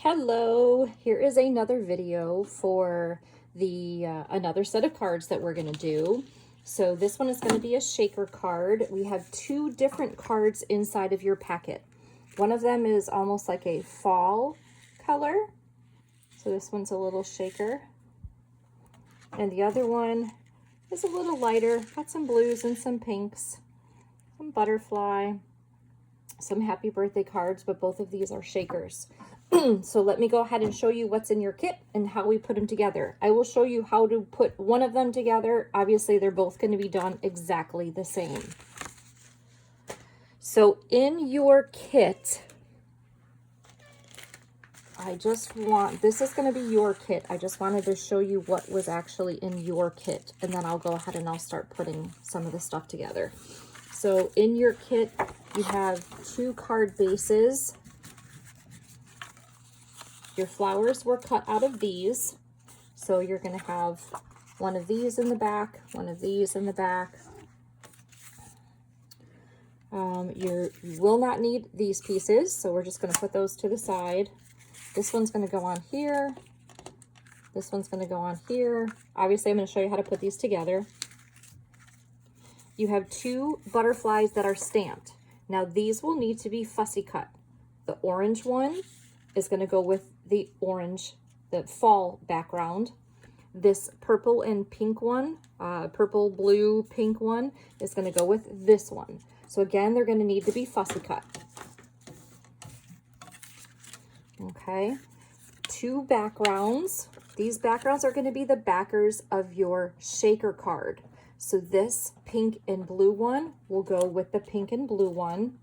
Hello, here is another video for the another set of cards that we're going to do. So this one is going to be a shaker card. We have two different cards inside of your packet. One of them is almost like a fall color. So this one's a little shaker. And the other one is a little lighter. Got some blues and some pinks, some butterfly, some happy birthday cards, but both of these are shakers. So let me go ahead and show you what's in your kit and how we put them together. I will show you how to put one of them together. Obviously, they're both going to be done exactly the same. So in your kit, this is going to be your kit. I just wanted to show you what was actually in your kit, and then I'll go ahead and I'll start putting some of the stuff together. So in your kit, you have two card bases. Your flowers were cut out of these. So you're going to have one of these in the back, one of these in the back. You will not need these pieces, so we're just going to put those to the side. This one's going to go on here. This one's going to go on here. Obviously, I'm going to show you how to put these together. You have two butterflies that are stamped. Now, these will need to be fussy cut. The orange one is going to go with the orange, the fall background. This purple and pink one, purple, blue, pink one is going to go with this one. So again, they're going to need to be fussy cut. Okay, two backgrounds. These backgrounds are going to be the backers of your shaker card. So this pink and blue one will go with the pink and blue one.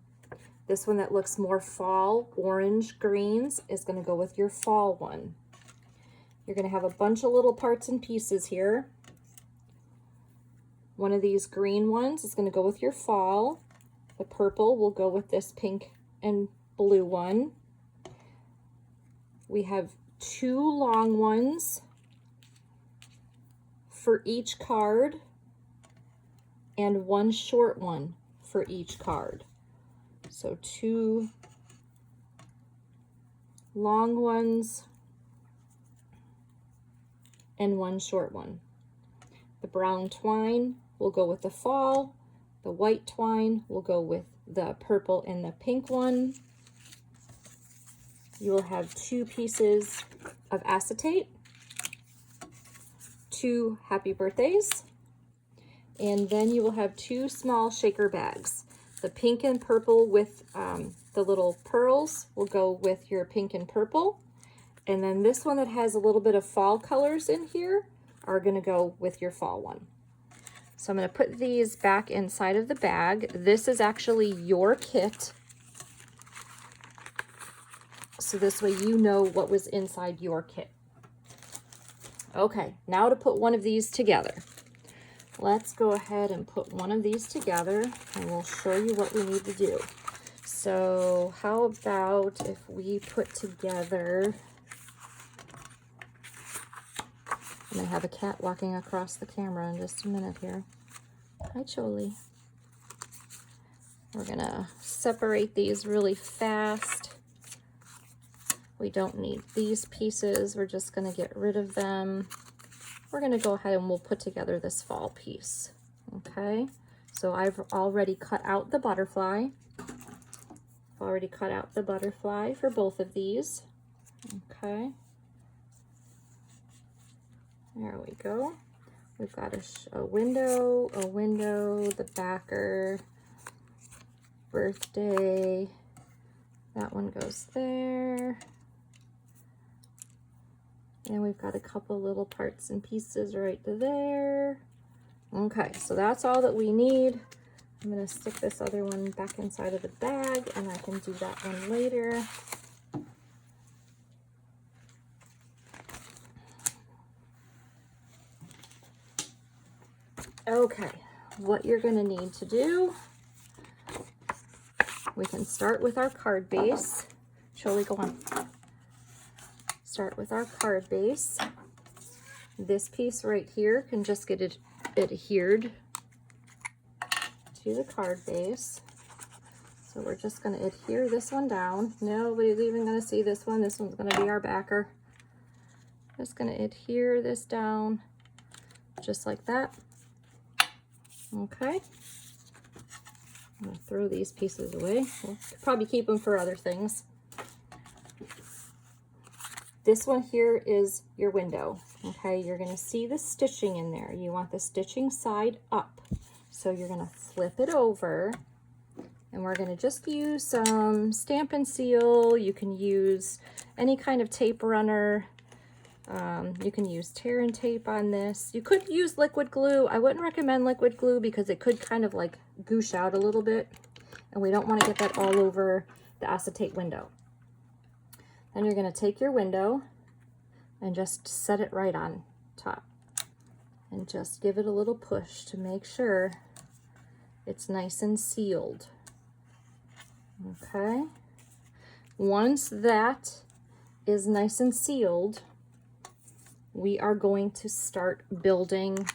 This one that looks more fall, orange, greens is going to go with your fall one. You're going to have a bunch of little parts and pieces here. One of these green ones is going to go with your fall. The purple will go with this pink and blue one. We have two long ones for each card and one short one for each card. So two long ones and one short one. The brown twine will go with the fall. The white twine will go with the purple and the pink one. You will have two pieces of acetate, two happy birthdays, and then you will have two small shaker bags. The pink and purple with the little pearls will go with your pink and purple. And then this one that has a little bit of fall colors in here are going to go with your fall one. So I'm going to put these back inside of the bag. This is actually your kit. So this way you know what was inside your kit. Okay, now to put one of these together. Let's go ahead and put one of these together and we'll show you what we need to do. So how about if we put together, I'm going to have a cat walking across the camera in just a minute here. Hi, Choli. We're going to separate these really fast. We don't need these pieces. We're just going to get rid of them. We're going to go ahead and we'll put together this fall piece. Okay, so I've already cut out the butterfly. I've already cut out the butterfly for both of these. Okay, there we go. We've got a window, the backer, birthday. That one goes there. And we've got a couple little parts and pieces right there. Okay, so that's all that we need. I'm going to stick this other one back inside of the bag, and I can do that one later. Okay, what you're going to need to do, we can start with our card base. Choli, go on. Start with our card base. This piece right here can just get it adhered to the card base. So we're just going to adhere this one down. Nobody's even going to see this one. This one's going to be our backer. Just going to adhere this down just like that. Okay. I'm going to throw these pieces away. We'll probably keep them for other things. This one here is your window. Okay, you're going to see the stitching in there. You want the stitching side up. So you're going to flip it over. And we're going to just use some Stampin' Seal. You can use any kind of tape runner. You can use tear and tape on this. You could use liquid glue. I wouldn't recommend liquid glue because it could kind of like goosh out a little bit. And we don't want to get that all over the acetate window. Then you're going to take your window and just set it right on top. And just give it a little push to make sure it's nice and sealed. Okay, once that is nice and sealed, we are going to start building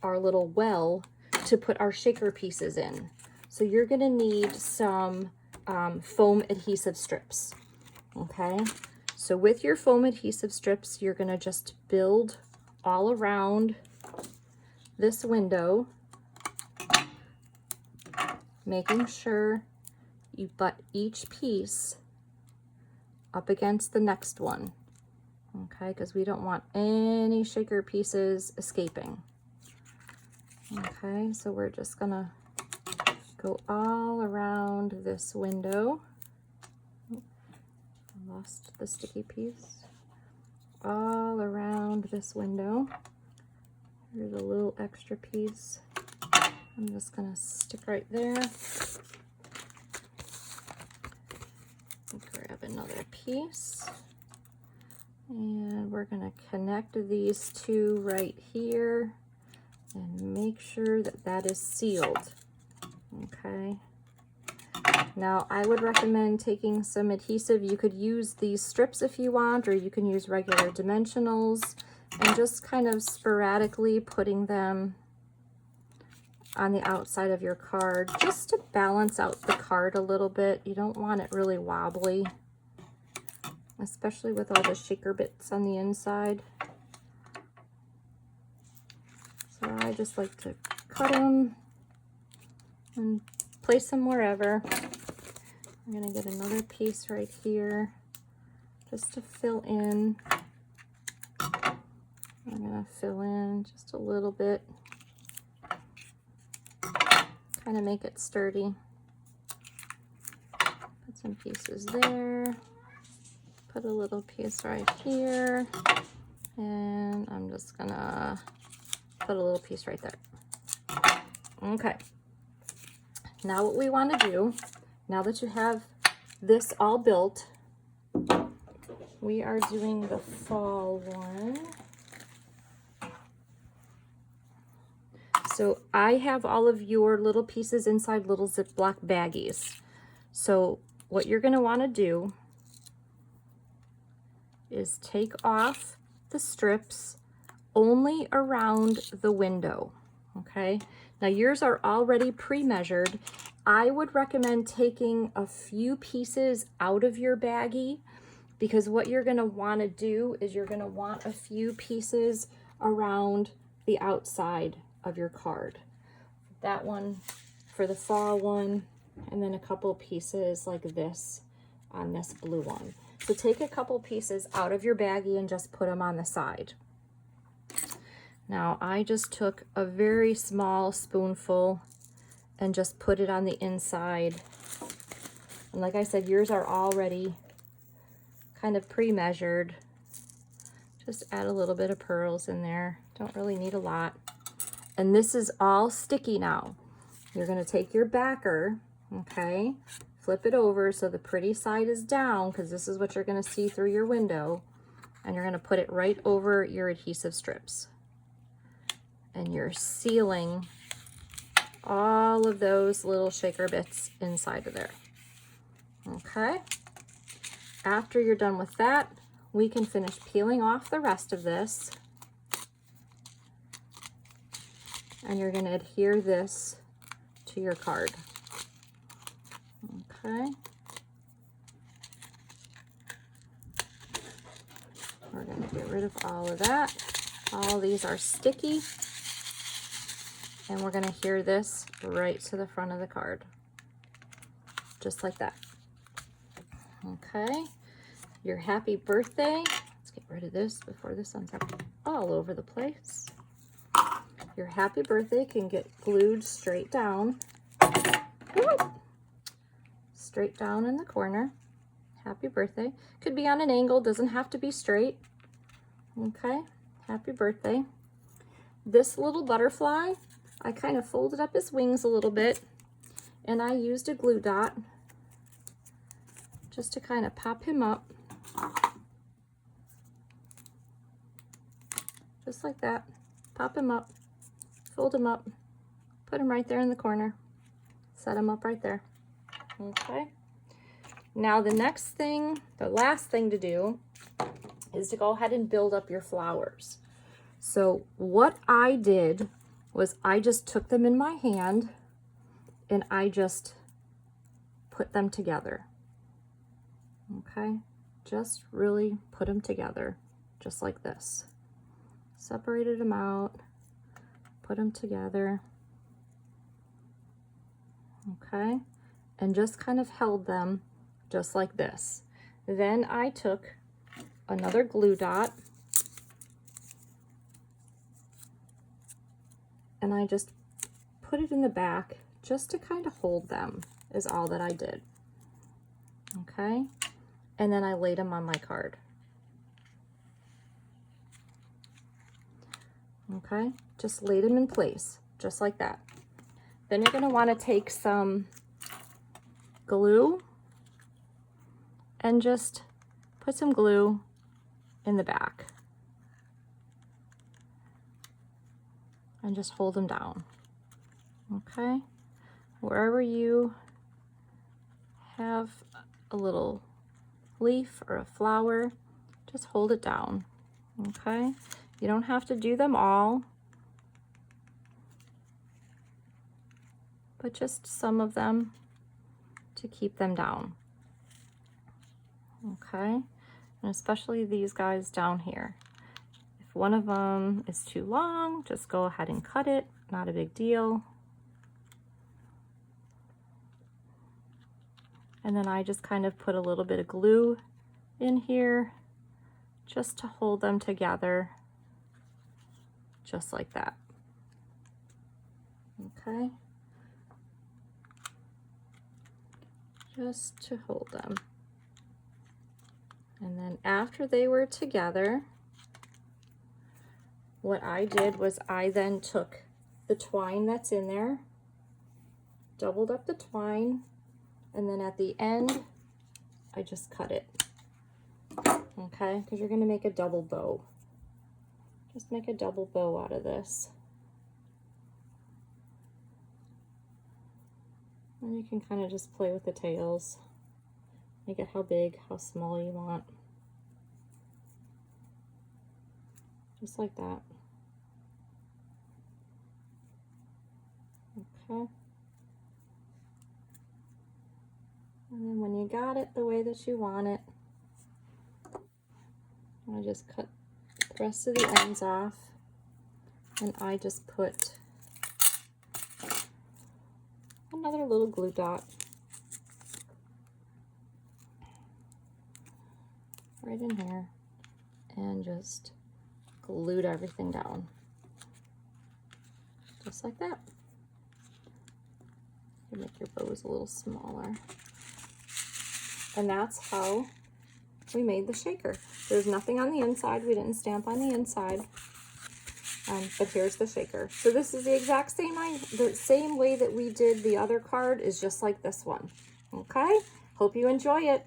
our little well to put our shaker pieces in. So you're going to need some foam adhesive strips. Okay, so with your foam adhesive strips, you're going to just build all around this window, making sure you butt each piece up against the next one, okay, because we don't want any shaker pieces escaping. Okay, so we're just gonna go all around this window. Oh, I lost the sticky piece. All around this window. Here's a little extra piece. I'm just gonna stick right there. Grab another piece, and we're going to connect these two right here and make sure that that is sealed. Okay, now I would recommend taking some adhesive. You could use these strips if you want, or you can use regular dimensionals, and just kind of sporadically putting them on the outside of your card just to balance out the card a little bit. You don't want it really wobbly, especially with all the shaker bits on the inside. So I just like to cut them and place them wherever. I'm going to get another piece right here just to fill in. I'm going to fill in just a little bit. Kind of make it sturdy. Put some pieces there. Put a little piece right here. And I'm just gonna put a little piece right there. Okay. Now what we want to do, now that you have this all built, we are doing the fall one. So I have all of your little pieces inside little Ziploc baggies. So what you're going to want to do is take off the strips only around the window. Okay, now yours are already pre-measured. I would recommend taking a few pieces out of your baggie, because what you're going to want to do is you're going to want a few pieces around the outside of your card. That one for the fall one, and then a couple pieces like this on this blue one. So take a couple pieces out of your baggie and just put them on the side. Now I just took a very small spoonful and just put it on the inside. And like I said, yours are already kind of pre-measured. Just add a little bit of pearls in there. Don't really need a lot. And this is all sticky now. You're going to take your backer, okay, flip it over so the pretty side is down, because this is what you're going to see through your window, and you're going to put it right over your adhesive strips. And you're sealing all of those little shaker bits inside of there. Okay. After you're done with that, we can finish peeling off the rest of this. And you're going to adhere this to your card. Okay. We're going to get rid of all of that. All of these are sticky. And we're going to adhere this right to the front of the card. Just like that. Okay. Your happy birthday. Let's get rid of this before this ends up all over the place. Your happy birthday can get glued straight down. Straight down in the corner. Happy birthday. Could be on an angle, doesn't have to be straight. Okay, happy birthday. This little butterfly, I kind of folded up his wings a little bit, and I used a glue dot just to kind of pop him up. Just like that. Pop him up, fold him up, put him right there in the corner, set him up right there. Okay. Now the next thing, the last thing to do is to go ahead and build up your flowers. So what I did was I just took them in my hand and I just put them together. Okay, just really put them together, just like this. Separated them out, put them together. Okay, and just kind of held them just like this. Then I took another glue dot and I just put it in the back just to kind of hold them is all that I did. Okay, and then I laid them on my card. Okay, just laid them in place just like that. Then you're going to want to take some glue and just put some glue in the back and just hold them down. Okay, wherever you have a little leaf or a flower, just hold it down. Okay, you don't have to do them all, but just some of them to keep them down. Okay, and especially these guys down here. If one of them is too long, just go ahead and cut it, not a big deal. And then I just kind of put a little bit of glue in here just to hold them together, just like that. Okay, just to hold them. And then after they were together, what I did was I then took the twine that's in there, doubled up the twine, and then at the end, I just cut it. Okay, because you're going to make a double bow. Just make a double bow out of this. And you can kind of just play with the tails. Make it how big, how small you want. Just like that. Okay. And then when you got it the way that you want it, I just cut the rest of the ends off, and I just put another little glue dot right in here and just glued everything down just like that. You make your bows a little smaller, and that's how we made the shaker. There's nothing on the inside. We didn't stamp on the inside, but here's the shaker. So this is the exact same, the same way that we did the other card is just like this one. Okay, hope you enjoy it.